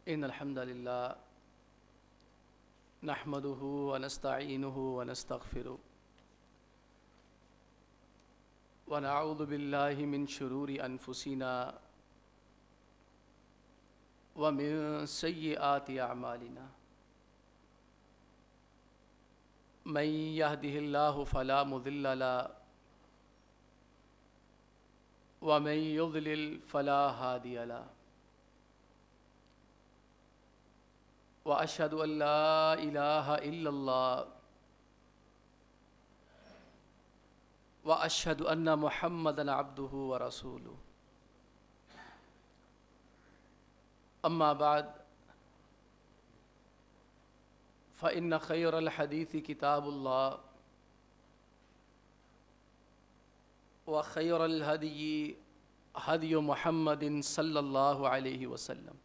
ان الحمد للہ نحمده ونستعینه ونستغفره ونعوذ باللہ من شرور انفسنا ومن سیئات اعمالنا من يهده الله فلا مضل له ومن يضلل فلا هادي له وأشهد أن لا إله إلا الله وأشهد أن محمدًا عبده ورسوله أما بعد فإن خير الحديث كتاب الله وخير الهدي هدي محمد صلى الله عليه وسلم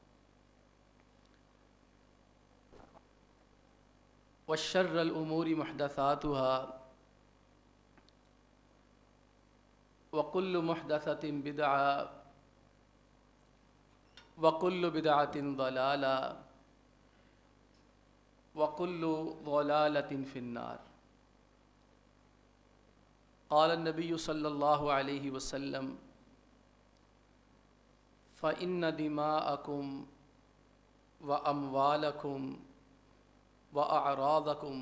وشر الأمور محدثاتها وكل محدثة بدعة وكل بدعة ضلالة وكل ضلالة في النار قال النبي صلى الله عليه وسلم فإن دماءكم وأموالكم وأعراضكم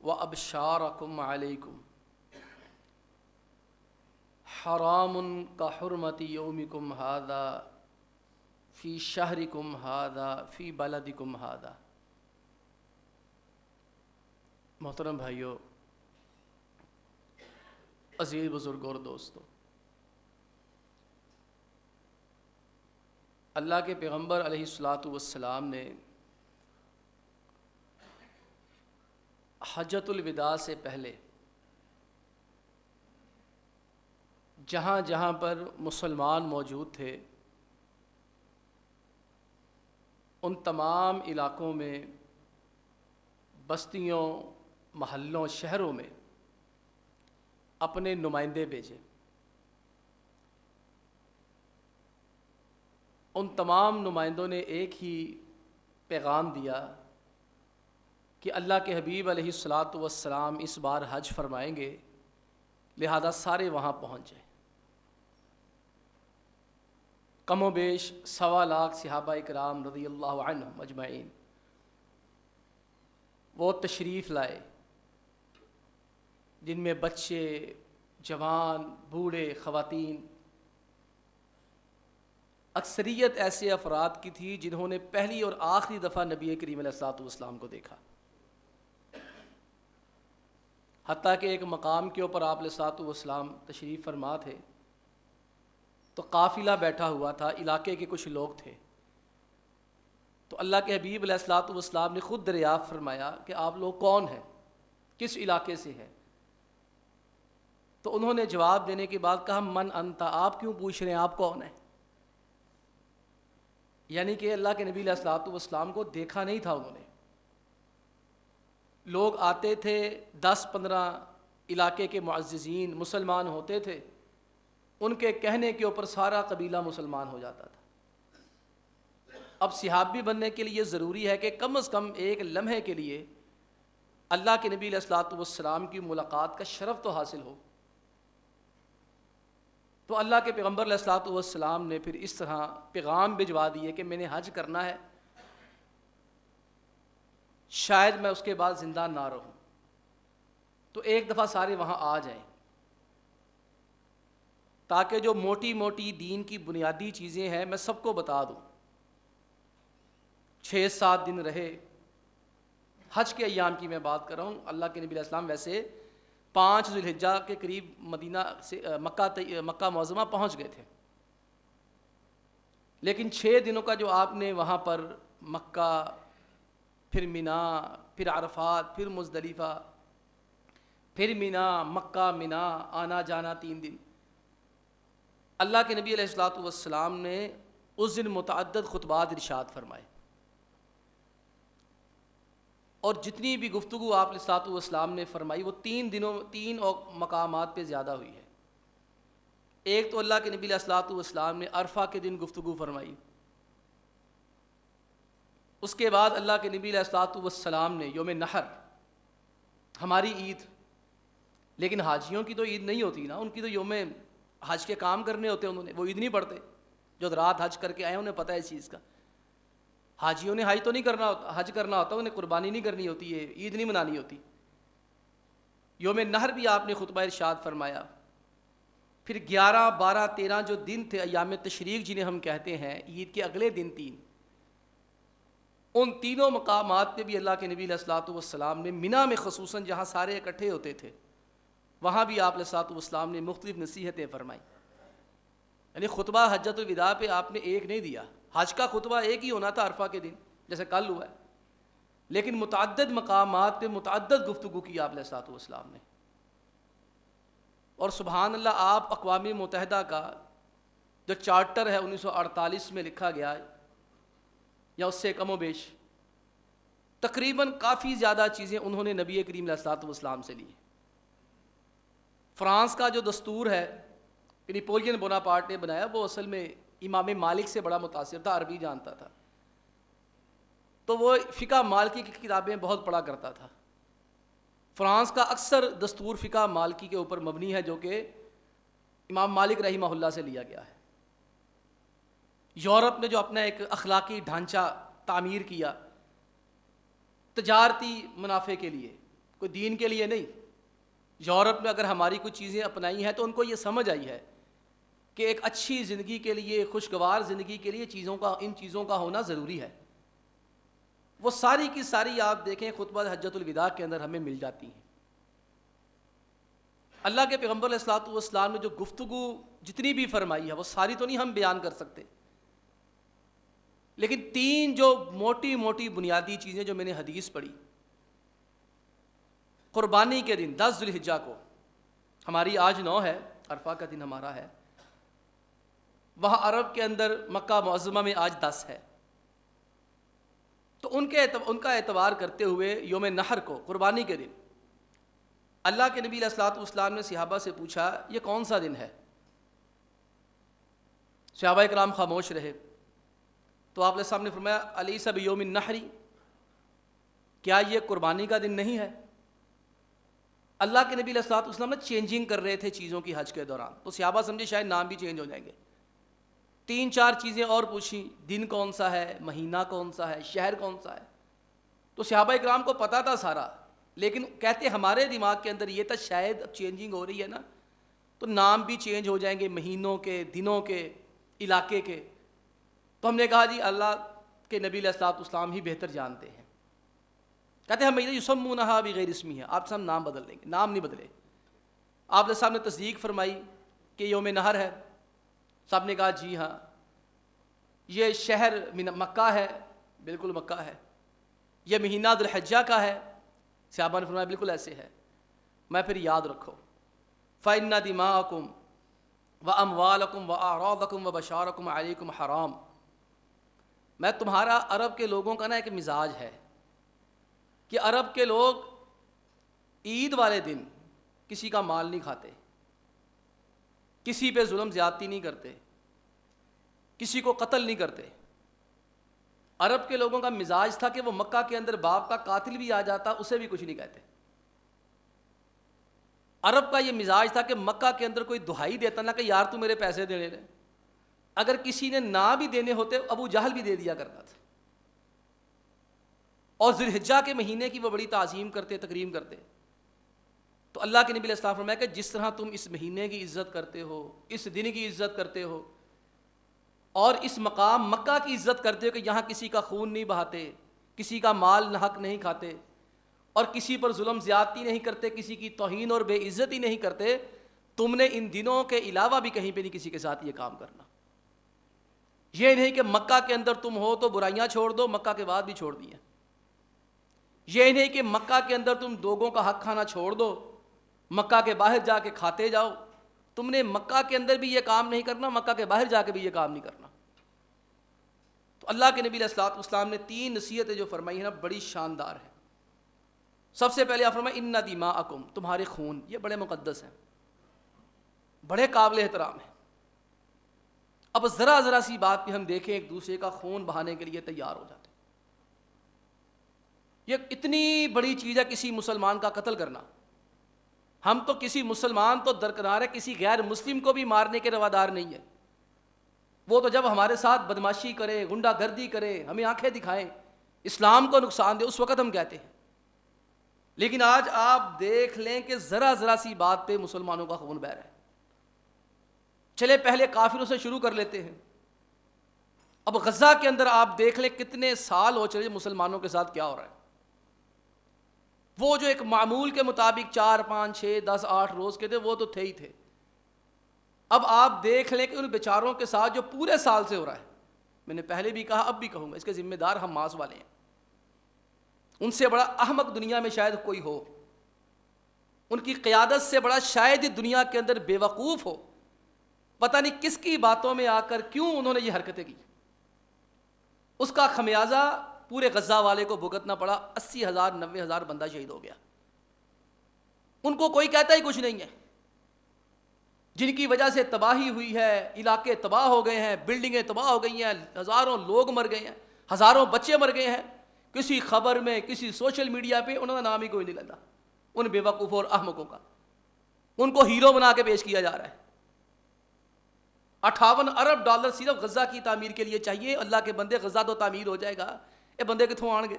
وأبشاركم عليكم حرام كحرمة يومكم هذا في شهركم هذا في بلدكم هذا۔ محترم بھائیو، عزیز بزرگوں اور دوستو، اللہ کے پیغمبر علیہ الصلاۃ والسلام نے حجۃ الوداع سے پہلے جہاں جہاں پر مسلمان موجود تھے ان تمام علاقوں میں، بستیوں، محلوں، شہروں میں اپنے نمائندے بھیجے۔ ان تمام نمائندوں نے ایک ہی پیغام دیا کہ اللہ کے حبیب علیہ الصلاۃ والسلام اس بار حج فرمائیں گے، لہذا سارے وہاں پہنچ جائیں۔ کم و بیش 1.25 لاکھ صحابہ اکرام رضی اللہ عنہم اجمعین وہ تشریف لائے، جن میں بچے، جوان، بوڑھے، خواتین، اکثریت ایسے افراد کی تھی جنہوں نے پہلی اور آخری دفعہ نبی کریم علیہ الصلوۃ والسلام کو دیکھا۔ حتیٰ کہ ایک مقام کے اوپر آپ علیہ الصلوۃ والسلام تشریف فرما تھے تو قافلہ بیٹھا ہوا تھا، علاقے کے کچھ لوگ تھے، تو اللہ کے حبیب علیہ الصلوۃ والسلام نے خود دریافت فرمایا کہ آپ لوگ کون ہیں، کس علاقے سے ہیں؟ تو انہوں نے جواب دینے کے بعد کہا من انت، آپ کیوں پوچھ رہے ہیں، آپ کون ہیں؟ یعنی کہ اللہ کے نبی علیہ الصلوۃ والسلام کو دیکھا نہیں تھا انہوں نے۔ لوگ آتے تھے، 10-15 علاقے کے معززین مسلمان ہوتے تھے، ان کے کہنے کے اوپر سارا قبیلہ مسلمان ہو جاتا تھا۔ اب صحابی بننے کے لیے ضروری ہے کہ کم از کم ایک لمحے کے لیے اللہ کے نبی علیہ الصلوۃ والسلام کی ملاقات کا شرف تو حاصل ہو۔ تو اللہ کے پیغمبر علیہ الصلوۃ والسلام نے پھر اس طرح پیغام بھجوا دیے کہ میں نے حج کرنا ہے، شاید میں اس کے بعد زندہ نہ رہوں، تو ایک دفعہ سارے وہاں آ جائیں تاکہ جو موٹی موٹی دین کی بنیادی چیزیں ہیں میں سب کو بتا دوں۔ 6-7 دن رہے، حج کے ایام کی میں بات کر رہا ہوں۔ اللہ کے نبی علیہ السلام ویسے 5 ذی الحجہ کے قریب مدینہ سے مکہ معظمہ پہنچ گئے تھے، لیکن 6 دنوں کا جو آپ نے وہاں پر مکہ، پھر مینا، پھر عرفات، پھر مزدلفہ، پھر مینا، مکہ، مینا، آنا جانا 3 دن، اللہ کے نبی علیہ الصلوۃ والسلام نے اس دن متعدد خطبات ارشاد فرمائے، اور جتنی بھی گفتگو آپ علیہ الصلوۃ والسلام نے فرمائی وہ 3 مقامات پہ زیادہ ہوئی ہے۔ ایک تو اللہ کے نبی علیہ الصلوۃ والسلام نے عرفہ کے دن گفتگو فرمائی، اس کے بعد اللہ کے نبی علیہ الصلوۃ والسلام نے یوم نحر، ہماری عید، لیکن حاجیوں کی تو عید نہیں ہوتی نا، ان کی تو یوم حج کے کام کرنے ہوتے ہیں، انہوں نے وہ عید نہیں پڑھتے، جو رات حج کر کے آئے انہیں پتہ ہے اس چیز کا۔ حاجیوں نے حج تو نہیں کرنا ہوتا، حج کرنا ہوتا، انہیں قربانی نہیں کرنی ہوتی ہے، عید نہیں منانی ہوتی۔ یوم نحر بھی آپ نے خطبہ ارشاد فرمایا۔ پھر 11، 12، 13 جو دن تھے ایام تشریق جنہیں ہم کہتے ہیں، عید کے اگلے دن 3، ان تینوں مقامات پہ بھی اللہ کے نبی علیہ الصلوۃ والسلام نے منی میں خصوصاً جہاں سارے اکٹھے ہوتے تھے، وہاں بھی آپ علیہ الصلوۃ والسلام نے مختلف نصیحتیں فرمائیں۔ یعنی خطبہ حجۃ الوداع پہ آپ نے ایک نہیں دیا، حج کا خطبہ ایک ہی ہونا تھا عرفہ کے دن جیسے کل ہوا ہے، لیکن متعدد مقامات پہ متعدد گفتگو کی آپ علیہ الصلوۃ والسلام نے۔ اور سبحان اللہ، آپ اقوام متحدہ کا جو چارٹر ہے 1948 میں لکھا گیا یا اس سے کم و بیش، تقریباً کافی زیادہ چیزیں انہوں نے نبی کریم علیہ الصلوۃ والسلام سے لی۔ فرانس کا جو دستور ہے نیپولین بوناپارٹ نے بنایا، وہ اصل میں امام مالک سے بڑا متاثر تھا، عربی جانتا تھا، تو وہ فقہ مالکی کی کتابیں بہت پڑھا کرتا تھا۔ فرانس کا اکثر دستور فقہ مالکی کے اوپر مبنی ہے، جو کہ امام مالک رحمہ اللہ سے لیا گیا ہے۔ یورپ نے جو اپنا ایک اخلاقی ڈھانچہ تعمیر کیا تجارتی منافع کے لیے، کوئی دین کے لیے نہیں، یورپ میں اگر ہماری کچھ چیزیں اپنائی ہیں تو ان کو یہ سمجھ آئی ہے کہ ایک اچھی زندگی کے لیے، خوشگوار زندگی کے لیے ان چیزوں کا ہونا ضروری ہے۔ وہ ساری کی ساری آپ دیکھیں خطبہ حجۃ الوداع کے اندر ہمیں مل جاتی ہیں۔ اللہ کے پیغمبر علیہ الصلوۃ والسلام نے جو گفتگو جتنی بھی فرمائی ہے وہ ساری تو نہیں ہم بیان کر سکتے، لیکن 3 جو موٹی موٹی بنیادی چیزیں جو میں نے حدیث پڑھی، قربانی کے دن 10 ذی الحجہ کو، ہماری آج 9 ہے، عرفہ کا دن ہمارا ہے، وہاں عرب کے اندر مکہ معظمہ میں آج 10 ہے، تو ان کا اعتبار کرتے ہوئے یوم نحر کو، قربانی کے دن، اللہ کے نبی علیہ الصلوۃ والسلام نے صحابہ سے پوچھا یہ کون سا دن ہے؟ صحابہ کرام خاموش رہے، تو آپ علیہ السلام نے فرمایا الیس بیوم النحر، کیا یہ قربانی کا دن نہیں ہے؟ اللہ کے نبی علیہ الصلوۃ والسلام نے چینجنگ کر رہے تھے چیزوں کی حج کے دوران، تو صحابہ سمجھے شاید نام بھی چینج ہو جائیں گے، 3-4 چیزیں اور پوچھیں، دن کون سا ہے، مہینہ کون سا ہے، شہر کون سا ہے، تو صحابہ اکرام کو پتہ تھا سارا، لیکن کہتے ہمارے دماغ کے اندر یہ تھا شاید اب چینجنگ ہو رہی ہے نا تو نام بھی چینج ہو جائیں گے، مہینوں کے، دنوں کے، علاقے کے، تو ہم نے کہا جی اللہ کے نبی علیہ الصلوۃ والسلام ہی بہتر جانتے ہیں۔ کہتے ہیں ہم یسمونہا بغیر اسمیہا، آپ سے ہم نام بدل دیں گے، نام نہیں بدلے۔ آپ علیہ السلام نے تصدیق فرمائی کہ یوم نحر ہے، سب نے کہا جی ہاں۔ یہ شہر مکہ ہے، بالکل مکہ ہے۔ یہ مہینہ ذی الحجہ کا ہے، صحابہ نے فرمایا بالکل ایسے ہے۔ میں پھر یاد رکھو فَإِنَّ دِمَاءَكُمْ وَأَمْوَالَكُمْ وَأَعْرَاضَكُمْ وَبَشَارَكُمْ عَلَيْكُمْ حرام۔ میں تمہارا عرب کے لوگوں کا نا ایک مزاج ہے کہ عرب کے لوگ عید والے دن کسی کا مال نہیں کھاتے، کسی پہ ظلم زیادتی نہیں کرتے، کسی کو قتل نہیں کرتے۔ عرب کے لوگوں کا مزاج تھا کہ وہ مکہ کے اندر باپ کا قاتل بھی آ جاتا اسے بھی کچھ نہیں کہتے۔ عرب کا یہ مزاج تھا کہ مکہ کے اندر کوئی دہائی دیتا نہ کہ یار تو میرے پیسے دینے لے، اگر کسی نے نہ بھی دینے ہوتے ابو جہل بھی دے دیا کرتا تھا۔ اور ذی الحجہ کے مہینے کی وہ بڑی تعظیم کرتے، تکریم کرتے۔ تو اللہ کے نبی علیہ السلام فرمایا کہ جس طرح تم اس مہینے کی عزت کرتے ہو، اس دن کی عزت کرتے ہو، اور اس مقام مکہ کی عزت کرتے ہو کہ یہاں کسی کا خون نہیں بہاتے، کسی کا مال ناحق نہیں کھاتے، اور کسی پر ظلم زیادتی نہیں کرتے، کسی کی توہین اور بے عزتی نہیں کرتے، تم نے ان دنوں کے علاوہ بھی کہیں پہ نہیں کسی کے ساتھ یہ کام کرنا۔ یہ نہیں کہ مکہ کے اندر تم ہو تو برائیاں چھوڑ دو، مکہ کے بعد بھی چھوڑ دیا۔ یہ نہیں کہ مکہ کے اندر تم لوگوں کا حق کھانا چھوڑ دو، مکہ کے باہر جا کے کھاتے جاؤ۔ تم نے مکہ کے اندر بھی یہ کام نہیں کرنا، مکہ کے باہر جا کے بھی یہ کام نہیں کرنا۔ تو اللہ کے نبی علیہ الصلوۃ والسلام نے 3 نصیحتیں جو فرمائی ہیں نا بڑی شاندار ہیں۔ سب سے پہلے آپ فرمایا ان دماءکم، تمہارے خون یہ بڑے مقدس ہیں، بڑے قابل احترام ہیں۔ اب ذرا ذرا سی بات پہ ہم دیکھیں ایک دوسرے کا خون بہانے کے لیے تیار ہو جاتے ہیں۔ یہ اتنی بڑی چیز ہے کسی مسلمان کا قتل کرنا. ہم تو کسی مسلمان تو درکنار ہے, کسی غیر مسلم کو بھی مارنے کے روادار نہیں ہے. وہ تو جب ہمارے ساتھ بدماشی کرے, غنڈہ گردی کرے, ہمیں آنکھیں دکھائیں, اسلام کو نقصان دے, اس وقت ہم کہتے ہیں. لیکن آج آپ دیکھ لیں کہ ذرا ذرا سی بات پہ مسلمانوں کا خون بہہ رہا ہے. چلے پہلے کافروں سے شروع کر لیتے ہیں. اب غزہ کے اندر آپ دیکھ لیں کتنے سال ہو چلے مسلمانوں کے ساتھ کیا ہو رہا ہے. وہ جو ایک معمول کے مطابق 4 5 6 10 8 روز کے تھے وہ تو تھے ہی تھے. اب آپ دیکھ لیں کہ ان بیچاروں کے ساتھ جو پورے سال سے ہو رہا ہے. میں نے پہلے بھی کہا, اب بھی کہوں گا, اس کے ذمہ دار حماس والے ہیں. ان سے بڑا احمق دنیا میں شاید کوئی ہو, ان کی قیادت سے بڑا شاید دنیا کے اندر بے وقوف ہو. پتہ نہیں کس کی باتوں میں آ کر کیوں انہوں نے یہ حرکتیں کی. اس کا خمیازہ پورے غزہ والے کو بھگتنا پڑا. 80,000 90,000 بندہ شہید ہو گیا. ان کو کوئی کہتا ہی کچھ نہیں ہے. جن کی وجہ سے تباہی ہوئی ہے, علاقے تباہ ہو گئے ہیں, بلڈنگیں تباہ ہو گئی ہیں, ہزاروں لوگ مر گئے ہیں, ہزاروں بچے مر گئے ہیں, کسی خبر میں کسی سوشل میڈیا پہ انہوں کا نام ہی کوئی نہیں لیتا. ان بے وقوفوں اور احمقوں کا ان کو ہیرو بنا کے پیش کیا جا رہا ہے. 58 ارب ڈالر صرف غزہ کی تعمیر کے لیے چاہیے. اللہ کے بندے, غزہ تو تعمیر ہو جائے گا. یہ بندے کتوں آن گے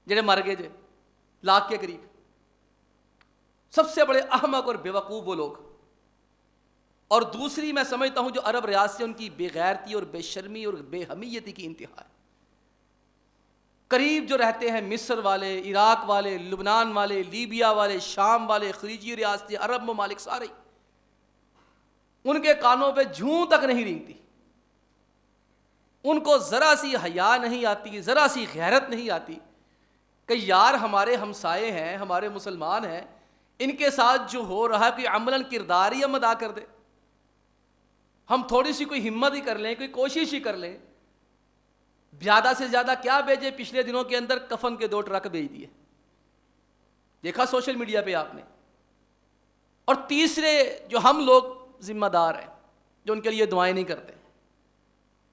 جڑے مر گئے جے لاکھ کے قریب. سب سے بڑے احمق اور بے وقوف وہ لوگ. اور دوسری میں سمجھتا ہوں جو عرب ریاستیں, ان کی بے غیرتی اور بے شرمی اور بے حمیتی کی انتہا ہے. قریب جو رہتے ہیں مصر والے, عراق والے, لبنان والے, لیبیا والے, شام والے, خلیجی ریاستیں, عرب ممالک سارے, ان کے کانوں پہ جھوں تک نہیں رینگتی. ان کو ذرا سی حیا نہیں آتی, ذرا سی غیرت نہیں آتی کہ یار ہمارے ہمسائے ہیں, ہمارے مسلمان ہیں, ان کے ساتھ جو ہو رہا ہے کوئی عملاً کردار ہی ہم ادا کر دیں. ہم تھوڑی سی کوئی ہمت ہی کر لیں, کوئی کوشش ہی کر لیں. زیادہ سے زیادہ کیا بھیجے, پچھلے دنوں کے اندر کفن کے 2 ٹرک بھیج دیے, دیکھا سوشل میڈیا پہ آپ نے. اور تیسرے جو ہم لوگ ذمہ دار ہیں جو ان کے لیے دعائیں نہیں کرتے.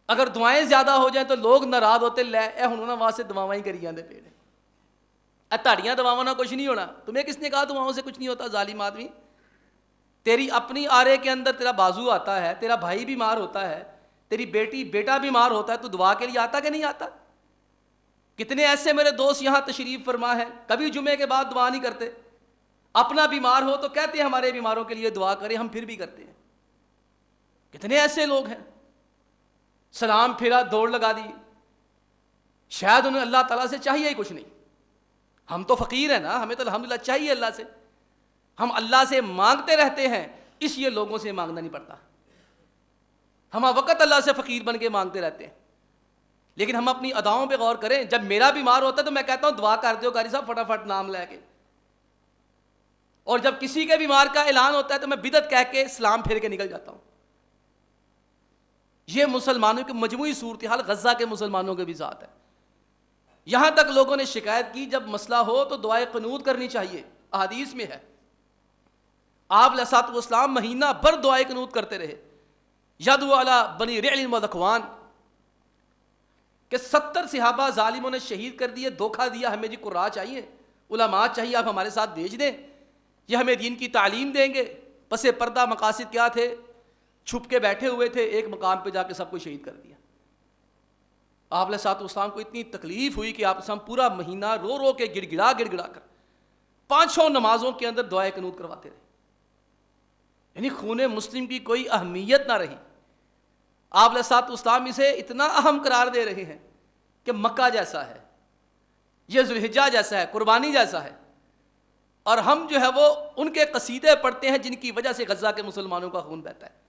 اگر دعائیں زیادہ ہو جائیں تو لوگ ناراض ہوتے, لے اے ہن انہاں واسطے دعاواں ہی کری جاندے پے نے, اے تہاڈیاں دعاواں نال کچھ نہیں ہونا. تمہیں کس نے کہا دعاؤں سے کچھ نہیں ہوتا ظالم آدمی. تیری اپنی آرے کے اندر تیرا بازو آتا ہے, تیرا بھائی بیمار ہوتا ہے, تیری بیٹی بیٹا بیمار ہوتا ہے, تو دعا کے لیے آتا کہ نہیں آتا؟ کتنے ایسے میرے دوست یہاں تشریف فرما ہے, کبھی جمعے کے بعد دعا نہیں کرتے. اپنا بیمار ہو تو کہتے ہیں ہمارے بیماروں کے لیے دعا کریں, ہم پھر بھی کرتے ہیں. کتنے ایسے لوگ ہیں, سلام پھیرا دوڑ لگا دی, شاید انہیں اللہ تعالیٰ سے چاہیے ہی کچھ نہیں. ہم تو فقیر ہیں نا, ہمیں تو الحمدللہ چاہیے اللہ سے, ہم اللہ سے مانگتے رہتے ہیں, اس لیے لوگوں سے مانگنا نہیں پڑتا. ہم وقت اللہ سے فقیر بن کے مانگتے رہتے ہیں. لیکن ہم اپنی اداؤں پہ غور کریں. جب میرا بیمار ہوتا ہے تو میں کہتا ہوں دعا کر دو قاری صاحب فٹافٹ نام لے کے, اور جب کسی کے بیمار کا اعلان ہوتا ہے تو میں بدعت کہہ کے سلام پھیر کے نکل جاتا ہوں. یہ مسلمانوں کی مجموعی صورتحال غزہ کے مسلمانوں کے بھی ساتھ ہے. یہاں تک لوگوں نے شکایت کی جب مسئلہ ہو تو دعائے قنوت کرنی چاہیے. احادیث میں ہے, آپ علیہ الصلوۃ والسلام مہینہ بھر دعائے قنوت کرتے رہے. یدعو علی بنی رعل و ذکوان, کہ 70 صحابہ ظالموں نے شہید کر دیے, دھوکہ دیا, ہمیں جی قراء چاہیے, علماء چاہیے, آپ ہمارے ساتھ بھیج دیں, یہ ہمیں دین کی تعلیم دیں گے. پس پردہ مقاصد کیا تھے؟ چھپ کے بیٹھے ہوئے تھے, ایک مقام پہ جا کے سب کو شہید کر دیا. آپ علیہ الصلوۃ والسلام کو اتنی تکلیف ہوئی کہ آپ ہم پورا مہینہ رو رو کے گڑ گڑا کر 5 نمازوں کے اندر دعائے قنوت کرواتے رہے. یعنی خون مسلم کی کوئی اہمیت نہ رہی. آپ علیہ الصلوۃ والسلام اسے اتنا اہم قرار دے رہے ہیں کہ مکہ جیسا ہے, یہ ذوالحجہ جیسا ہے, قربانی جیسا ہے, اور ہم جو ہے وہ ان کے قصیدے پڑھتے ہیں جن کی وجہ سے غزہ کے مسلمانوں کا خون بہتا ہے.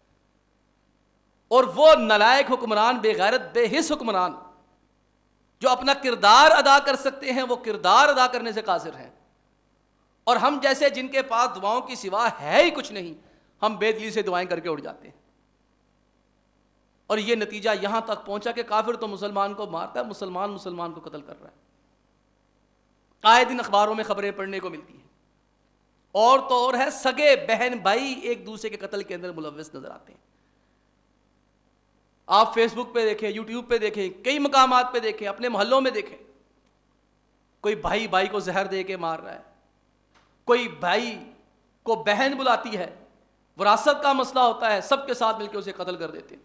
اور وہ نالائق حکمران, بے غیرت بے حس حکمران جو اپنا کردار ادا کر سکتے ہیں, وہ کردار ادا کرنے سے قاصر ہیں. اور ہم جیسے جن کے پاس دعاؤں کی سوا ہے ہی کچھ نہیں, ہم بے دلی سے دعائیں کر کے اٹھ جاتے ہیں. اور یہ نتیجہ یہاں تک پہنچا کہ کافر تو مسلمان کو مارتا ہے, مسلمان کو قتل کر رہا ہے. آئے دن اخباروں میں خبریں پڑھنے کو ملتی ہیں. اور تو اور ہے, سگے بہن بھائی ایک دوسرے کے قتل کے اندر ملوث نظر آتے ہیں. آپ فیس بک پہ دیکھیں, یوٹیوب پہ دیکھیں, کئی مقامات پہ دیکھیں, اپنے محلوں میں دیکھیں. کوئی بھائی بھائی کو زہر دے کے مار رہا ہے، کوئی بھائی کو بہن بلاتی ہے، وراثت کا مسئلہ ہوتا ہے، سب کے ساتھ مل کے اسے قتل کر دیتے ہیں،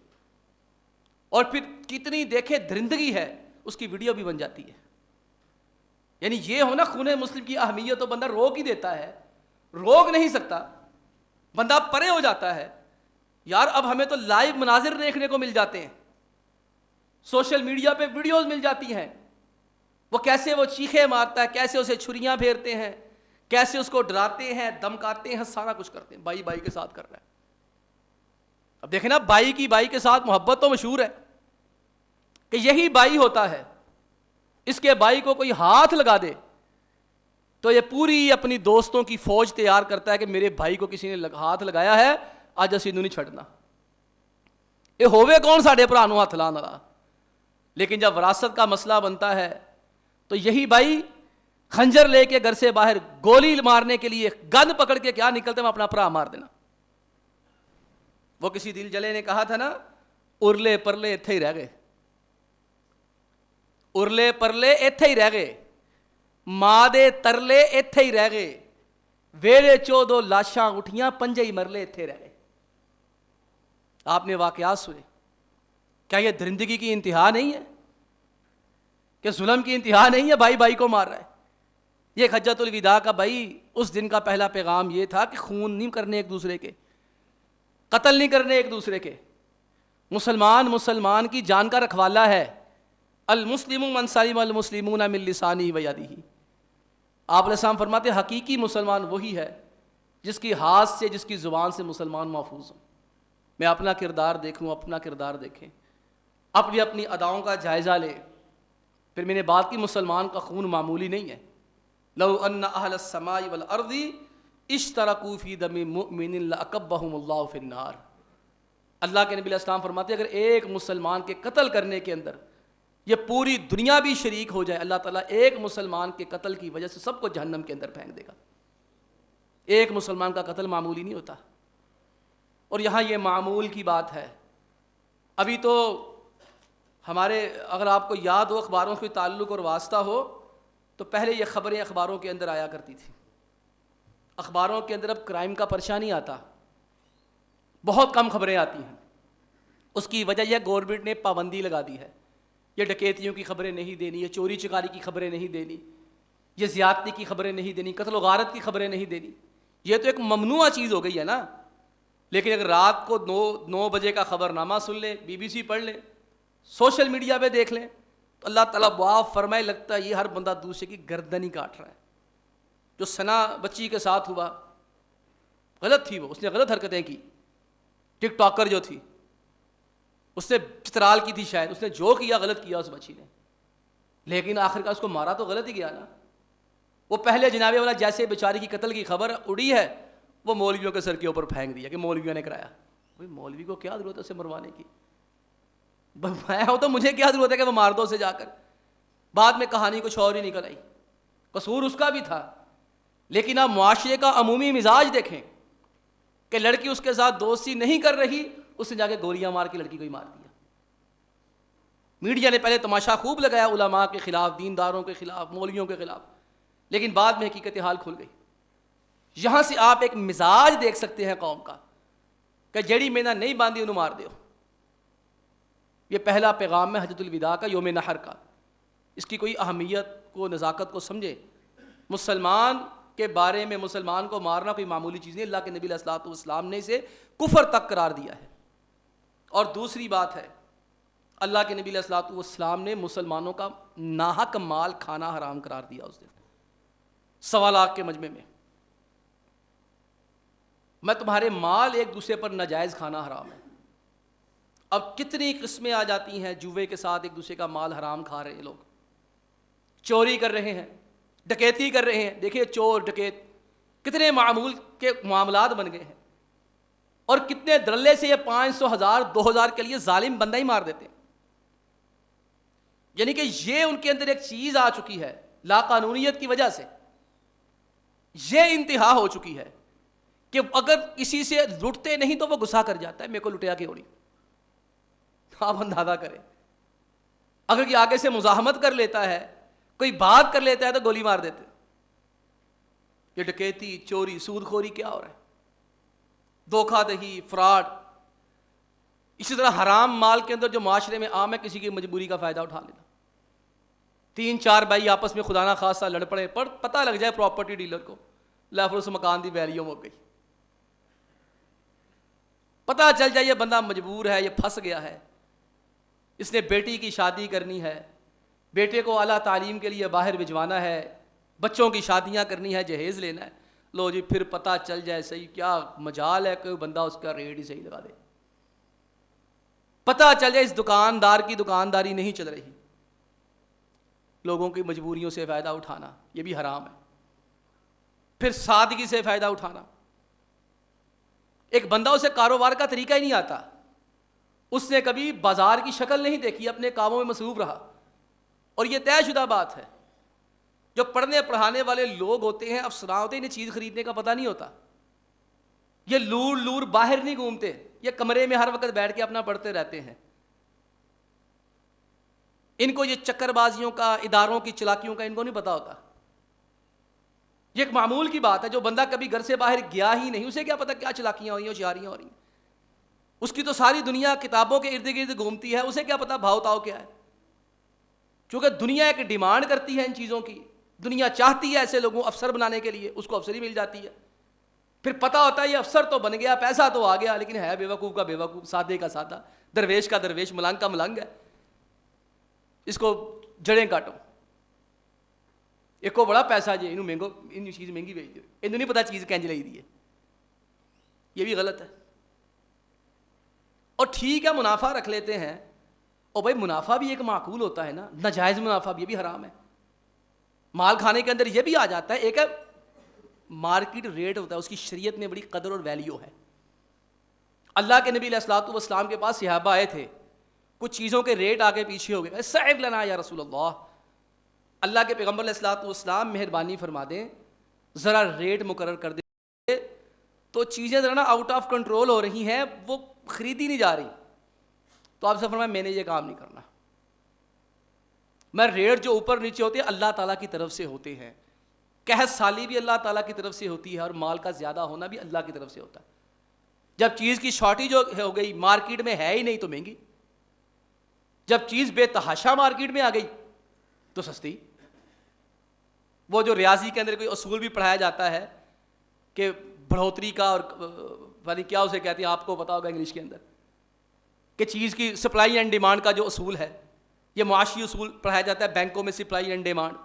اور پھر کتنی دیکھے درندگی ہے، اس کی ویڈیو بھی بن جاتی ہے۔ یعنی یہ ہونا خون مسلم کی اہمیت، تو بندہ روک ہی دیتا ہے، روک نہیں سکتا، بندہ پرے ہو جاتا ہے۔ یار اب ہمیں تو لائیو مناظر دیکھنے کو مل جاتے ہیں، سوشل میڈیا پہ ویڈیوز مل جاتی ہیں، وہ کیسے وہ چیخے مارتا ہے، کیسے اسے چھریاں پھیرتے ہیں، کیسے اس کو ڈراتے ہیں، دمکاتے ہیں، سارا کچھ کرتے ہیں، بھائی بھائی کے ساتھ کر رہا ہے۔ اب دیکھیں نا، بھائی کی بھائی کے ساتھ محبت تو مشہور ہے کہ یہی بھائی ہوتا ہے، اس کے بھائی کو کوئی ہاتھ لگا دے تو یہ پوری اپنی دوستوں کی فوج تیار کرتا ہے کہ میرے بھائی کو کسی نے ہاتھ لگایا ہے، آج اسی نہیں چھڑنا، یہ ہووے کون ساڈے بھرا نوں ہاتھ لاؤن والا۔ لیکن جب وراثت کا مسئلہ بنتا ہے تو یہی بھائی خنجر لے کے گھر سے باہر گولی مارنے کے لیے گن پکڑ کے کیا نکلتے، میں اپنا بھرا مار دینا۔ وہ کسی دل جلے نے کہا تھا نا، ارلے پرلے ایتھے ہی رہ گئے، ارلے پرلے ایتھے ہی رہ گئے، ماں دے ترلے ایتھے ہی رہ گئے، ویڑے چو دو لاشاں اٹھیاں، پنجے ہی مرلے ایتھے رہ گئے۔ آپ نے واقعات سنے، کیا یہ درندگی کی انتہا نہیں ہے؟ کہ ظلم کی انتہا نہیں ہے؟ بھائی بھائی کو مار رہا ہے۔ یہ حجۃ الوداع کا بھائی اس دن کا پہلا پیغام یہ تھا کہ خون نہیں کرنے ایک دوسرے کے، قتل نہیں کرنے ایک دوسرے کے، مسلمان کی جان کا رکھوالا ہے۔ المسلم من سلم المسلمون من لسانہ و یدہ۔ آپ علیہ السلام فرماتے ہیں حقیقی مسلمان وہی ہے جس کی ہاتھ سے، جس کی زبان سے مسلمان محفوظ ہوں۔ میں اپنا کردار دیکھوں، اپنا کردار دیکھیں، اپنی اداؤں کا جائزہ لیں، پھر میں نے بات کی مسلمان کا خون معمولی نہیں ہے۔ لو ان اہل السماء والارض اشترکوا فی دم مؤمن لاکبہم اللہ فی النار۔ اللہ کے نبی علیہ السلام فرماتے ہیں اگر ایک مسلمان کے قتل کرنے کے اندر یہ پوری دنیا بھی شریک ہو جائے، اللہ تعالیٰ ایک مسلمان کے قتل کی وجہ سے سب کو جہنم کے اندر پھینک دے گا۔ ایک مسلمان کا قتل معمولی نہیں ہوتا، اور یہاں یہ معمول کی بات ہے۔ ابھی تو ہمارے، اگر آپ کو یاد ہو، اخباروں سے تعلق اور واسطہ ہو تو پہلے یہ خبریں اخباروں کے اندر آیا کرتی تھی۔ اخباروں کے اندر اب کرائم کا پرچہ نہیں آتا، بہت کم خبریں آتی ہیں۔ اس کی وجہ یہ گورنمنٹ نے پابندی لگا دی ہے، یہ ڈکیتیوں کی خبریں نہیں دینی، یہ چوری چکاری کی خبریں نہیں دینی، یہ زیادتی کی خبریں نہیں دینی، قتل و غارت کی خبریں نہیں دینی۔ یہ تو ایک ممنوع چیز ہو گئی ہے نا۔ لیکن اگر رات کو 9 بجے کا خبر نامہ سن لیں، BBC پڑھ لیں، سوشل میڈیا پہ دیکھ لیں، تو اللہ تعالیٰ معاف فرمائے، لگتا ہے یہ ہر بندہ دوسرے کی گردن ہی کاٹ رہا ہے۔ جو ثنا بچی کے ساتھ ہوا، غلط تھی، وہ اس نے غلط حرکتیں کی، ٹک ٹاکر جو تھی، اس نے چترال کی تھی شاید، اس نے جو کیا غلط کیا اس بچی نے، لیکن آخر کا اس کو مارا تو غلط ہی گیا نا۔ وہ پہلے جنابے والا جیسے بیچاری کی قتل کی خبر اڑی ہے، وہ مولویوں کے سر کے اوپر پھینک دیا کہ مولویوں نے کرایا۔ بھائی مولوی کو کیا ضرورت ہے اسے مروانے کی؟ میں ہوں تو مجھے کیا ضرورت ہے کہ وہ مار دو اسے جا کر؟ بعد میں کہانی کچھ اور ہی نکل آئی، قصور اس کا بھی تھا۔ لیکن آپ معاشرے کا عمومی مزاج دیکھیں کہ لڑکی اس کے ساتھ دوستی نہیں کر رہی، اس نے جا کے گولیاں مار کے لڑکی کو ہی مار دیا۔ میڈیا نے پہلے تماشا خوب لگایا علماء کے خلاف، دینداروں کے خلاف، مولویوں کے خلاف، لیکن بعد میں حقیقت حال کھل گئی۔ یہاں سے آپ ایک مزاج دیکھ سکتے ہیں قوم کا کہ جڑی میں نہ نہیں باندھی انہوں مار دیو۔ یہ پہلا پیغام ہے حجۃ الوداع کا، یوم نحر کا۔ اس کی کوئی اہمیت کو، نزاکت کو سمجھے۔ مسلمان کے بارے میں مسلمان کو مارنا کوئی معمولی چیز نہیں، اللہ کے نبی علیہ الصلوۃ والسلام نے اسے کفر تک قرار دیا ہے۔ اور دوسری بات ہے، اللہ کے نبی علیہ الصلوۃ والسلام نے مسلمانوں کا ناحق مال کھانا حرام قرار دیا اس دن 1.25 لاکھ کے مجمع میں۔ میں تمہارے مال ایک دوسرے پر ناجائز کھانا حرام ہے۔ اب کتنی قسمیں آ جاتی ہیں، جوے کے ساتھ ایک دوسرے کا مال حرام کھا رہے ہیں لوگ، چوری کر رہے ہیں، ڈکیتی کر رہے ہیں۔ دیکھیے چور ڈکیت کتنے معمول کے معاملات بن گئے ہیں، اور کتنے درلے سے یہ 500 1000 2000 کے لیے ظالم بندہ ہی مار دیتے ہیں۔ یعنی کہ یہ ان کے اندر ایک چیز آ چکی ہے لا قانونیت کی وجہ سے، یہ انتہا ہو چکی ہے کہ اگر کسی سے لٹتے نہیں تو وہ غصہ کر جاتا ہے، میرے کو لٹیا کیوں نہیں۔ آپ اندازہ کریں، اگر یہ آگے سے مزاحمت کر لیتا ہے، کوئی بات کر لیتا ہے تو گولی مار دیتے. یہ ڈکیتی، چوری، سود خوری کیا ہو رہا ہے، دھوکہ دہی، فراڈ. اسی طرح حرام مال کے اندر جو معاشرے میں عام ہے، کسی کی مجبوری کا فائدہ اٹھا لینا. 3-4 بھائی آپس میں خدا نہ خواستہ لڑ پڑے، پر پتہ لگ جائے پراپرٹی ڈیلر کو، لے پھر اس مکان دی ویلیو ہو گئی. پتہ چل جائے یہ بندہ مجبور ہے، یہ پھنس گیا ہے، اس نے بیٹی کی شادی کرنی ہے، بیٹے کو اعلیٰ تعلیم کے لیے باہر بھجوانا ہے، بچوں کی شادیاں کرنی ہے، جہیز لینا ہے. لو جی پھر پتہ چل جائے صحیح کیا مجال ہے کہ بندہ اس کا ریٹ ہی صحیح لگا دے. پتہ چل جائے اس دکاندار کی دکانداری نہیں چل رہی. لوگوں کی مجبوریوں سے فائدہ اٹھانا یہ بھی حرام ہے. پھر سادگی سے فائدہ اٹھانا. ایک بندہ اسے کاروبار کا طریقہ ہی نہیں آتا، اس نے کبھی بازار کی شکل نہیں دیکھی، اپنے کاموں میں مصروف رہا. اور یہ طے شدہ بات ہے، جو پڑھنے پڑھانے والے لوگ ہوتے ہیں، افسران ہوتے ہیں، انہیں چیز خریدنے کا پتہ نہیں ہوتا. یہ لور لور باہر نہیں گھومتے، یہ کمرے میں ہر وقت بیٹھ کے اپنا پڑھتے رہتے ہیں. ان کو یہ چکر بازیوں کا، اداروں کی چلاکیوں کا ان کو نہیں پتا ہوتا. یہ ایک معمول کی بات ہے. جو بندہ کبھی گھر سے باہر گیا ہی نہیں، اسے کیا پتا کیا چلاکیاں ہو رہی ہیں، ہوشیاریاں ہو رہی ہیں. اس کی تو ساری دنیا کتابوں کے ارد گرد گھومتی ہے، اسے کیا پتا بھاؤ تاؤ کیا ہے. چونکہ دنیا ایک ڈیمانڈ کرتی ہے ان چیزوں کی، دنیا چاہتی ہے ایسے لوگوں افسر بنانے کے لیے، اس کو افسری مل جاتی ہے. پھر پتہ ہوتا ہے یہ افسر تو بن گیا، پیسہ تو آ گیا، لیکن ہے بے وقوف کا بے وقوف، سادے کا سادہ، درویش کا درویش، ملنگ کا ملنگ ہے. اس کو جڑیں کاٹو. ایک کو بڑا پیسہ جی انہوں مہنگو، ان چیز مہنگی بیچ دو، انہوں نہیں پتا چیز کینج لئی دی ہے. یہ بھی غلط ہے. اور ٹھیک ہے منافع رکھ لیتے ہیں، اور بھائی منافع بھی ایک معقول ہوتا ہے نا، ناجائز منافع بھی، یہ بھی حرام ہے. مال کھانے کے اندر یہ بھی آ جاتا ہے. ایک ہے مارکیٹ ریٹ ہوتا ہے، اس کی شریعت میں بڑی قدر اور ویلیو ہے. اللہ کے نبی علیہ الصلوۃ والسلام کے پاس صحابہ آئے تھے، کچھ چیزوں کے ریٹ آگے پیچھے ہو گئے. سعر لنا یا رسول اللہ، اللہ کے پیغمبر علیہ الصلوۃ والسلام مہربانی فرما دیں ذرا ریٹ مقرر کر دیں. تو چیزیں ذرا نا آؤٹ آف کنٹرول ہو رہی ہیں، وہ خریدی نہیں جا رہی. تو آپ سے فرمایا میں نے یہ کام نہیں کرنا. میں ریٹ جو اوپر نیچے ہوتے ہیں اللہ تعالیٰ کی طرف سے ہوتے ہیں. قحط سالی بھی اللہ تعالیٰ کی طرف سے ہوتی ہے، اور مال کا زیادہ ہونا بھی اللہ کی طرف سے ہوتا ہے. جب چیز کی شارٹیج ہو گئی، مارکیٹ میں ہے ہی نہیں تو مہنگی. جب چیز بے تحاشا مارکیٹ میں آ گئی تو سستی. وہ جو ریاضی کے اندر کوئی اصول بھی پڑھایا جاتا ہے کہ بڑھوتری کا، اور یعنی کیا اسے کہتے ہیں، آپ کو پتا ہوگا انگلش کے اندر، کہ چیز کی سپلائی اینڈ ڈیمانڈ کا جو اصول ہے، یہ معاشی اصول پڑھایا جاتا ہے بینکوں میں، سپلائی اینڈ ڈیمانڈ،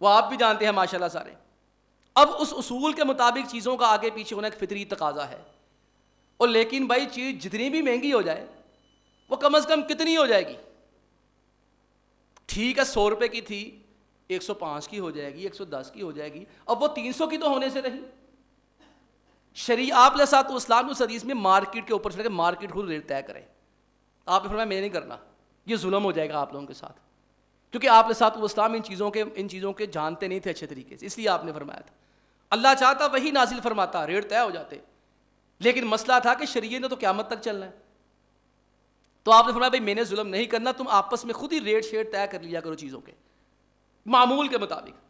وہ آپ بھی جانتے ہیں ماشاءاللہ سارے. اب اس اصول کے مطابق چیزوں کا آگے پیچھے ہونا ایک فطری تقاضا ہے. اور لیکن بھائی چیز جتنی بھی مہنگی ہو جائے وہ کم از کم کتنی ہو جائے گی؟ ٹھیک ہے 100 روپے کی تھی 105 کی ہو جائے گی، 110 کی ہو جائے گی، اب وہ 300 کی تو ہونے سے رہی. آپ علیہ الصلوۃ والسلام اس حدیث میں مارکیٹ کے اوپر سے مارکیٹ خود ریٹ طے کرے. آپ نے فرمایا میں نہیں کرنا، یہ ظلم ہو جائے گا آپ لوگوں کے ساتھ. کیونکہ آپ علیہ الصلوۃ والسلام ان چیزوں کے جانتے نہیں تھے اچھے طریقے سے، اس لیے آپ نے فرمایا تھا. اللہ چاہتا وہی نازل فرماتا، ریٹ طے ہو جاتے. لیکن مسئلہ تھا کہ شریعت نے تو قیامت تک چلنا ہے. تو آپ نے فرمایا بھائی میں نے ظلم نہیں کرنا، تم آپس میں خود ہی ریٹ شیٹ طے کر لیا کرو چیزوں کے معمول کے مطابق.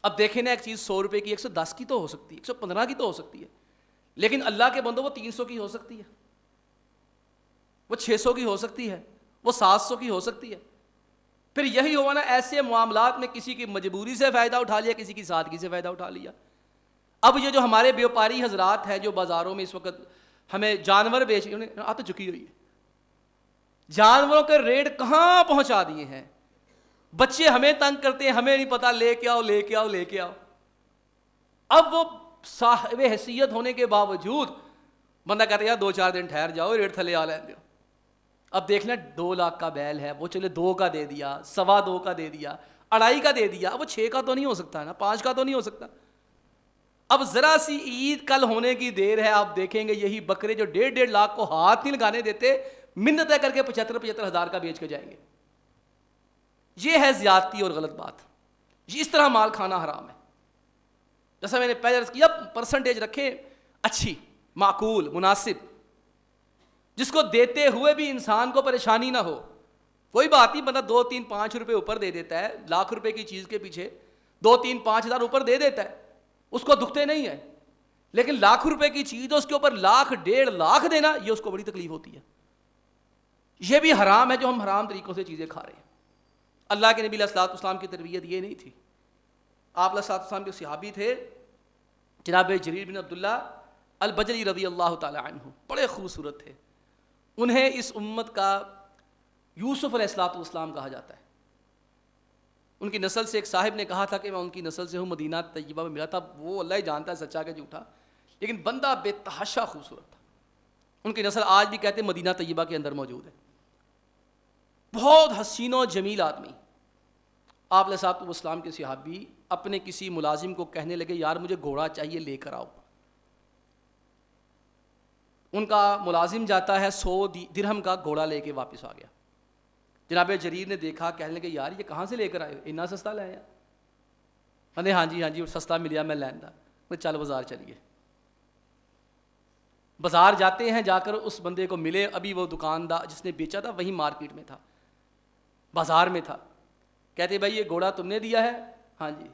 اب دیکھیں نا، ایک چیز 100 روپے کی 110 کی تو ہو سکتی ہے، 115 کی تو ہو سکتی ہے، لیکن اللہ کے بندوں وہ 300 کی ہو سکتی ہے، وہ 600 کی ہو سکتی ہے، وہ 700 کی ہو سکتی ہے. پھر یہی ہوا نا، ایسے معاملات میں کسی کی مجبوری سے فائدہ اٹھا لیا، کسی کی سادگی سے فائدہ اٹھا لیا. اب یہ جو ہمارے بیوپاری حضرات ہیں جو بازاروں میں اس وقت ہمیں جانور بیچ آ تو چکی ہوئی ہے، جانوروں کے ریٹ کہاں پہنچا دیے ہیں. بچے ہمیں تنگ کرتے ہیں، ہمیں نہیں پتا، لے کے آؤ لے کے آؤ لے کے آؤ. اب وہ صاحب حیثیت ہونے کے باوجود بندہ کہتا ہے یار 2-4 دن ٹھہر جاؤ، ریٹ تھلے آ لیں. اب دیکھنا 2 لاکھ کا بیل ہے، وہ چلے 2 کا دے دیا، 2.25 کا دے دیا، 2.5 کا دے دیا. اب وہ 6 کا تو نہیں ہو سکتا نا، 5 کا تو نہیں ہو سکتا. اب ذرا سی عید کل ہونے کی دیر ہے، آپ دیکھیں گے یہی بکرے جو 1.5 لاکھ کو ہاتھ نہیں لگانے دیتے، منتیں کر کے 75 ہزار کا بیچ کے جائیں گے. یہ ہے زیادتی اور غلط بات. اس طرح مال کھانا حرام ہے. جیسا میں نے پہلے عرض کیا، پرسنٹیج رکھیں اچھی، معقول، مناسب، جس کو دیتے ہوئے بھی انسان کو پریشانی نہ ہو. کوئی بات نہیں، بندہ 2-3-5 روپے اوپر دے دیتا ہے، لاکھ روپے کی چیز کے پیچھے 2-3-5 ہزار اوپر دے دیتا ہے، اس کو دکھتے نہیں ہے. لیکن لاکھ روپے کی چیز اس کے اوپر 1,00,000-1.5 لاکھ دینا، یہ اس کو بڑی تکلیف ہوتی ہے. یہ بھی حرام ہے جو ہم حرام طریقوں سے چیزیں کھا رہے ہیں. اللہ کے نبی علیہ الصلوۃ والسلام کی تربیت یہ نہیں تھی. آپ علیہ الصلوۃ والسلام کے صحابی تھے جناب جریر بن عبداللہ البجلی رضی اللہ تعالی عنہ، بڑے خوبصورت تھے. انہیں اس امت کا یوسف علیہ الصلوۃ والسلام کہا جاتا ہے. ان کی نسل سے ایک صاحب نے کہا تھا کہ میں ان کی نسل سے ہوں، مدینہ طیبہ میں ملا تھا. وہ اللہ ہی جانتا ہے سچا کہ جھوٹا، لیکن بندہ بے تحاشا خوبصورت تھا. ان کی نسل آج بھی کہتے ہیں مدینہ طیبہ کے اندر موجود ہے. بہت حسین و جمیل آدمی. آپ علیہ الصلوۃ والسلام کے صحابی اپنے کسی ملازم کو کہنے لگے یار مجھے گھوڑا چاہیے، لے کر آؤ. ان کا ملازم جاتا ہے 100 درہم کا گھوڑا لے کے واپس آ گیا. جناب جریر نے دیکھا، کہنے لگے یار یہ کہاں سے لے کر آئے ہو، اتنا سستا لے آیا. کہنے ہاں جی سستا ملیا میں لیندا. چل بازار چلیے. بازار جاتے ہیں، جا کر اس بندے کو ملے، ابھی وہ دکاندار جس نے بیچا تھا وہی مارکیٹ میں تھا، بازار میں تھا. کہتے بھائی یہ گھوڑا تم نے دیا ہے؟ ہاں جی.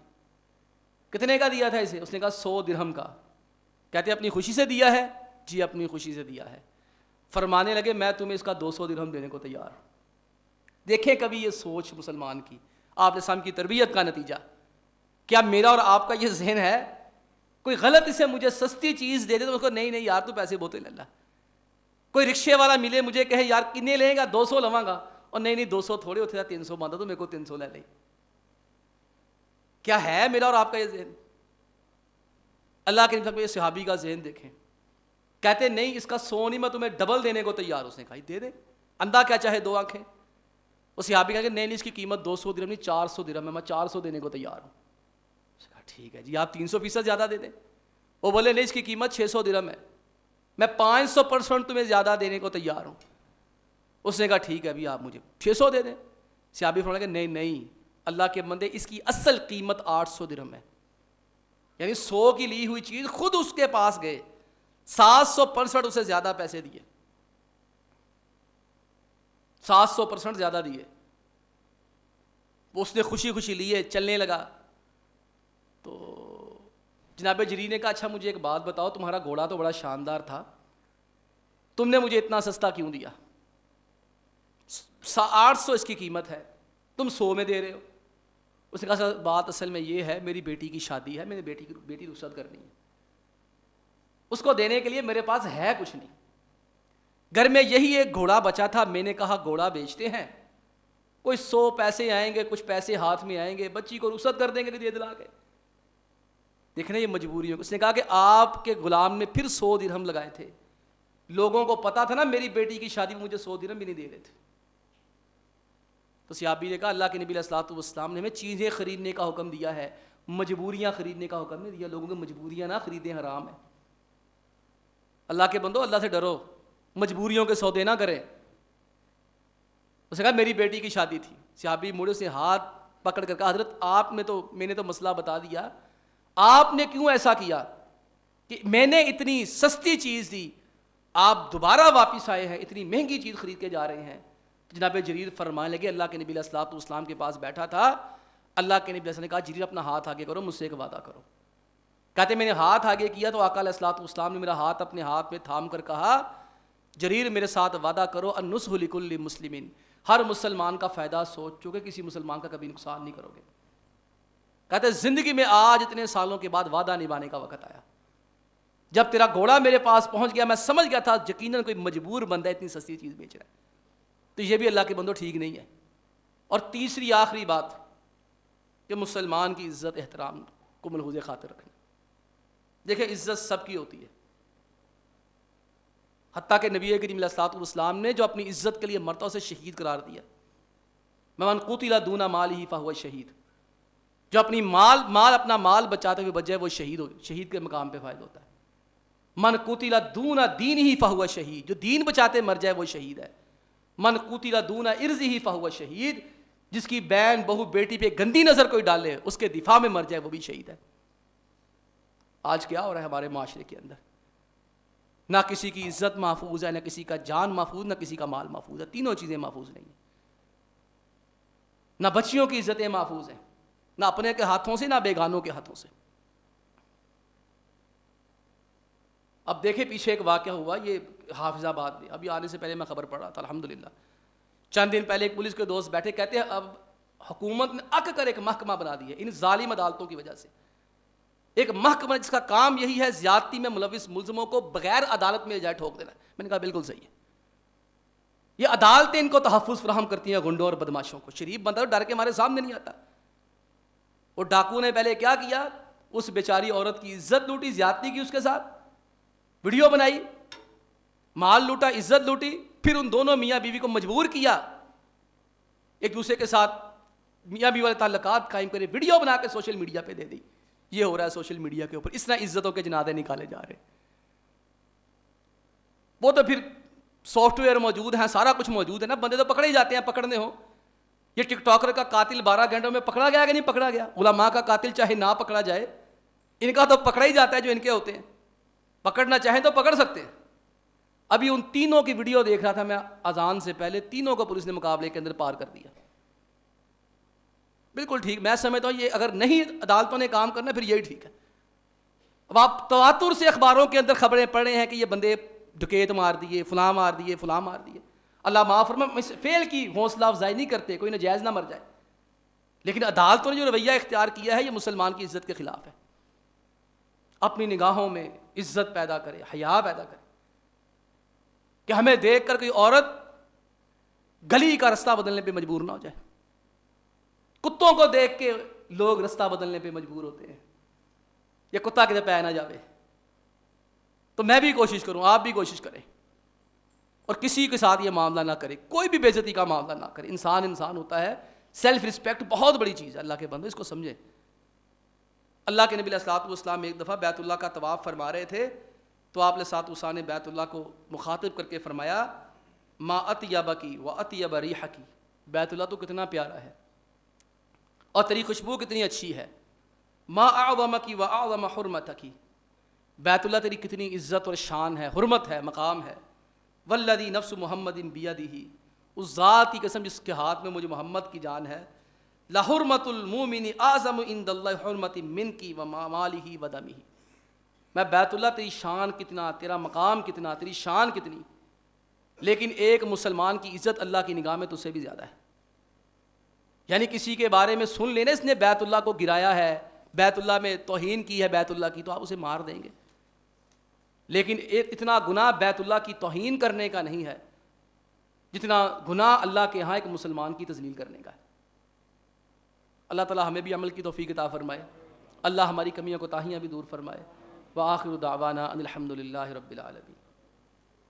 کتنے کا دیا تھا اسے؟ اس نے کہا 100 درہم کا. کہتے اپنی خوشی سے دیا ہے؟ جی اپنی خوشی سے دیا ہے. فرمانے لگے میں تمہیں اس کا 200 درہم دینے کو تیار. دیکھیں کبھی یہ سوچ مسلمان کی، آپ علیہ السلام کی تربیت کا نتیجہ. کیا میرا اور آپ کا یہ ذہن ہے کوئی غلط اسے مجھے سستی چیز دے دے تو اس کو نہیں یار تو پیسے بہت لے لا. کوئی رکشے والا ملے مجھے کہے یار کتنے لیں گا؟ 200 لواں گا. اور نہیں 200 تھوڑے ہوتے تھا 300 باندھا تو میرے کو 300 لے لے. کیا ہے میرا اور آپ کا یہ ذہن؟ اللہ کے نبی صحابی کا ذہن دیکھیں. کہتے نہیں اس کا 100 نہیں، میں تمہیں ڈبل دینے کو تیار. اس نے کہا دے دے، اندھا کیا چاہے 2 آنکھیں. اس صحابی کہا کہ نہیں اس کی قیمت 200 درہم نہیں 400 درہم ہے، میں 400 دینے کو تیار ہوں. اس نے کہا ٹھیک ہے جی آپ 300% زیادہ دے دیں. وہ بولے نہیں اس کی قیمت 600 درہم ہے، میں 500% تمہیں زیادہ دینے کو تیار ہوں. اس نے کہا ٹھیک ہے ابھی آپ مجھے 600 دے دیں. صحابی فرمانے کہ نہیں اللہ کے بندے اس کی اصل قیمت 800 درہم ہے. یعنی 100 کی لی ہوئی چیز خود اس کے پاس گئے 700% اسے زیادہ پیسے دیے، 700% زیادہ دیے. اس نے خوشی خوشی لیے، چلنے لگا. تو جناب جریر نے کہا اچھا مجھے ایک بات بتاؤ، تمہارا گھوڑا تو بڑا شاندار تھا، تم نے مجھے اتنا سستا کیوں دیا؟ 800 اس کی قیمت ہے، تم 100 میں دے رہے ہو. اس نے کہا بات اصل میں یہ ہے میری بیٹی کی شادی ہے، میں نے بیٹی رخصت کرنی ہے، اس کو دینے کے لیے میرے پاس ہے کچھ نہیں. گھر میں یہی ایک گھوڑا بچا تھا، میں نے کہا گھوڑا بیچتے ہیں، کوئی 100 پیسے آئیں گے، کچھ پیسے ہاتھ میں آئیں گے، بچی کو رخصت کر دیں گے دے دلا کے. دیکھنا یہ مجبوریوں. اس نے کہا کہ آپ کے غلام نے پھر 100 درہم لگائے تھے، لوگوں کو پتا تھا نا میری بیٹی کی شادی میں مجھے 100 درہم بھی نہیں دے رہے تھے. تو صحابی نے کہا اللہ کے نبی علیہ الصلوۃ والسلام نے ہمیں چیزیں خریدنے کا حکم دیا ہے، مجبوریاں خریدنے کا حکم نہیں دیا. لوگوں کی مجبوریاں نہ خریدیں، حرام ہے. اللہ کے بندو اللہ سے ڈرو، مجبوریوں کے سودے نہ کریں. اس نے کہا میری بیٹی کی شادی تھی. صحابی مڑے سے ہاتھ پکڑ کر کہا حضرت میں نے تو مسئلہ بتا دیا، آپ نے کیوں ایسا کیا کہ میں نے اتنی سستی چیز دی، آپ دوبارہ واپس آئے ہیں اتنی مہنگی چیز خرید کے جا رہے ہیں. جناب جریر فرمانے لگے اللہ کے نبی علیہ الصلوۃ والسلام کے پاس بیٹھا تھا. اللہ کے نبی علیہ السلام نے کہا جریر اپنا ہاتھ آگے کرو، مجھ سے ایک وعدہ کرو. کہتے میں نے ہاتھ آگے کیا تو آقا علیہ الصلوۃ والسلام نے میرا ہاتھ اپنے ہاتھ میں تھام کر کہا جریر میرے ساتھ وعدہ کرو النصح لکل مسلمین، ہر مسلمان کا فائدہ سوچ چکے، کسی مسلمان کا کبھی نقصان نہیں کرو گے. کہتے زندگی میں آج اتنے سالوں کے بعد وعدہ نبھانے کا وقت آیا. جب تیرا گھوڑا میرے پاس پہنچ گیا میں سمجھ گیا تھا یقیناً کوئی مجبور بندہ اتنی سستی چیز بیچ رہا ہے. تو یہ بھی اللہ کے بندوں ٹھیک نہیں ہے. اور تیسری آخری بات کہ مسلمان کی عزت احترام کو ملحوظ خاطر رکھنا. دیکھیں عزت سب کی ہوتی ہے، حتیٰ کہ نبی کریم علیہ الصلوۃ والسلام نے جو اپنی عزت کے لیے مرتا اسے شہید قرار دیا. من قتل دون مالہ فہو شہید، جو اپنی اپنا مال بچاتے ہوئے بچ جائے وہ شہید کے مقام پہ فائز ہوتا ہے. من قتل دون دینہ فہو شہید، جو دین بچاتے مر جائے وہ شہید ہے. من قتل دون ارضہ فہو شہید، جس کی بہن بہو بیٹی پہ گندی نظر کوئی ڈالے اس کے دفاع میں مر جائے وہ بھی شہید ہے. آج کیا ہو رہا ہے ہمارے معاشرے کے اندر؟ نہ کسی کی عزت محفوظ ہے، نہ کسی کا جان محفوظ، نہ کسی کا مال محفوظ ہے. تینوں چیزیں محفوظ نہیں ہیں. نہ بچیوں کی عزتیں محفوظ ہیں، نہ اپنے کے ہاتھوں سے نہ بیگانوں کے ہاتھوں سے۔ اب دیکھیں پیچھے ایک واقعہ ہوا، یہ حافظ آباد میں، ابھی آنے سے پہلے میں خبر پڑھ رہا تھا الحمدللہ، چند دن پہلے ایک پولیس کے دوست بیٹھے، کہتے ہیں اب حکومت نے اک کر ایک محکمہ بنا دیا ان ظالم عدالتوں کی وجہ سے، ایک محکمہ جس کا کام یہی ہے زیادتی میں ملوث ملزموں کو بغیر عدالت میں لے جائے ٹھوک دینا۔ میں نے کہا بالکل صحیح ہے، یہ عدالتیں ان کو تحفظ فراہم کرتی ہیں گنڈوں اور بدماشوں کو۔ شریف بندہ ڈر کے ہمارے سامنے نہیں آتا۔ وہ ڈاکو نے پہلے کیا کیا، اس بیچاری عورت کی عزت لوٹی، زیادتی کی اس کے ساتھ، ویڈیو بنائی، مال لوٹا، عزت لوٹی، پھر ان دونوں میاں بیوی کو مجبور کیا ایک دوسرے کے ساتھ میاں بیوی والے تعلقات قائم کرے، ویڈیو بنا کے سوشل میڈیا پہ دے دی۔ یہ ہو رہا ہے سوشل میڈیا کے اوپر، اس طرح عزتوں کے جنازے نکالے جا رہے۔ وہ تو پھر سافٹ ویئر موجود ہیں، سارا کچھ موجود ہے نا، بندے تو پکڑے ہی جاتے ہیں، پکڑنے ہوں۔ یہ ٹک ٹاکر کا قاتل 12 گھنٹوں میں پکڑا گیا کہ نہیں پکڑا گیا؟ علماء کا قاتل چاہے نہ پکڑا جائے، ان کا تو پکڑا ہی جاتا ہے جو ان کے ہوتے ہیں، پکڑنا چاہیں تو پکڑ سکتے ہیں۔ ابھی ان تینوں کی ویڈیو دیکھ رہا تھا میں اذان سے پہلے، تینوں کو پولیس نے مقابلے کے اندر پار کر دیا۔ بالکل ٹھیک، میں سمجھتا ہوں یہ اگر نہیں عدالتوں نے کام کرنا پھر یہی ٹھیک ہے۔ اب آپ تواتر سے اخباروں کے اندر خبریں پڑھ رہے ہیں کہ یہ بندے ڈکیت مار دیے، فلاں مار دیے، فلاں مار دیے۔ اللہ معاف فرمائے، فعل کی حوصلہ افزائی نہیں کرتے، کوئی ناجائز نہ مر جائے، لیکن عدالتوں نے جو رویہ اختیار کیا ہے یہ مسلمان کی عزت کے خلاف ہے۔ اپنی نگاہوں میں عزت پیدا کرے، حیا پیدا کرے، کہ ہمیں دیکھ کر کوئی عورت گلی کا رستہ بدلنے پہ مجبور نہ ہو جائے۔ کتوں کو دیکھ کے لوگ رستہ بدلنے پہ مجبور ہوتے ہیں، یہ کتا کدھر پہ نہ جاوے۔ تو میں بھی کوشش کروں، آپ بھی کوشش کریں، اور کسی کے ساتھ یہ معاملہ نہ کرے، کوئی بھی بے عزتی کا معاملہ نہ کرے۔ انسان انسان ہوتا ہے، سیلف رسپیکٹ بہت بڑی چیز ہے، اللہ کے بندو اس کو سمجھیں۔ اللہ کے نبی علیہ الصلوۃ والسلام ایک دفعہ بیت اللہ کا طواف فرما رہے تھے، تو آپ علیہ الصلوۃ والسلام نے بیت اللہ کو مخاطب کر کے فرمایا، ما اطیبکی و اطیب ریحکی، بیت اللہ تو کتنا پیارا ہے اور تیری خوشبو کتنی اچھی ہے، ما اعظمکی و اعظم حرمتکی، بیت اللہ تیری کتنی عزت اور شان ہے، حرمت ہے، مقام ہے، والذی نفس محمد بیدہ، اس ذات کی قسم جس کے ہاتھ میں مجھے محمد کی جان ہے، لحرمت المومن اعظم عند اللہ حرمت منکی و مالہ و دمہ، میں بیت اللہ تیری شان کتنا، تیرا مقام کتنا، تیری شان کتنی، لیکن ایک مسلمان کی عزت اللہ کی نگاہ میں تجھ سے بھی زیادہ ہے۔ یعنی کسی کے بارے میں سن لینا اس نے بیت اللہ کو گرایا ہے، بیت اللہ میں توہین کی ہے بیت اللہ کی، تو آپ اسے مار دیں گے، لیکن اتنا گناہ بیت اللہ کی توہین کرنے کا نہیں ہے جتنا گناہ اللہ کے ہاں ایک مسلمان کی تذلیل کرنے کا ہے۔ اللہ تعالیٰ ہمیں بھی عمل کی توفیق عطا فرمائے، اللہ ہماری کمیاں کوتاہیاں بھی دور فرمائے۔ وآخر دعوانا ان الحمد للہ رب العالمین۔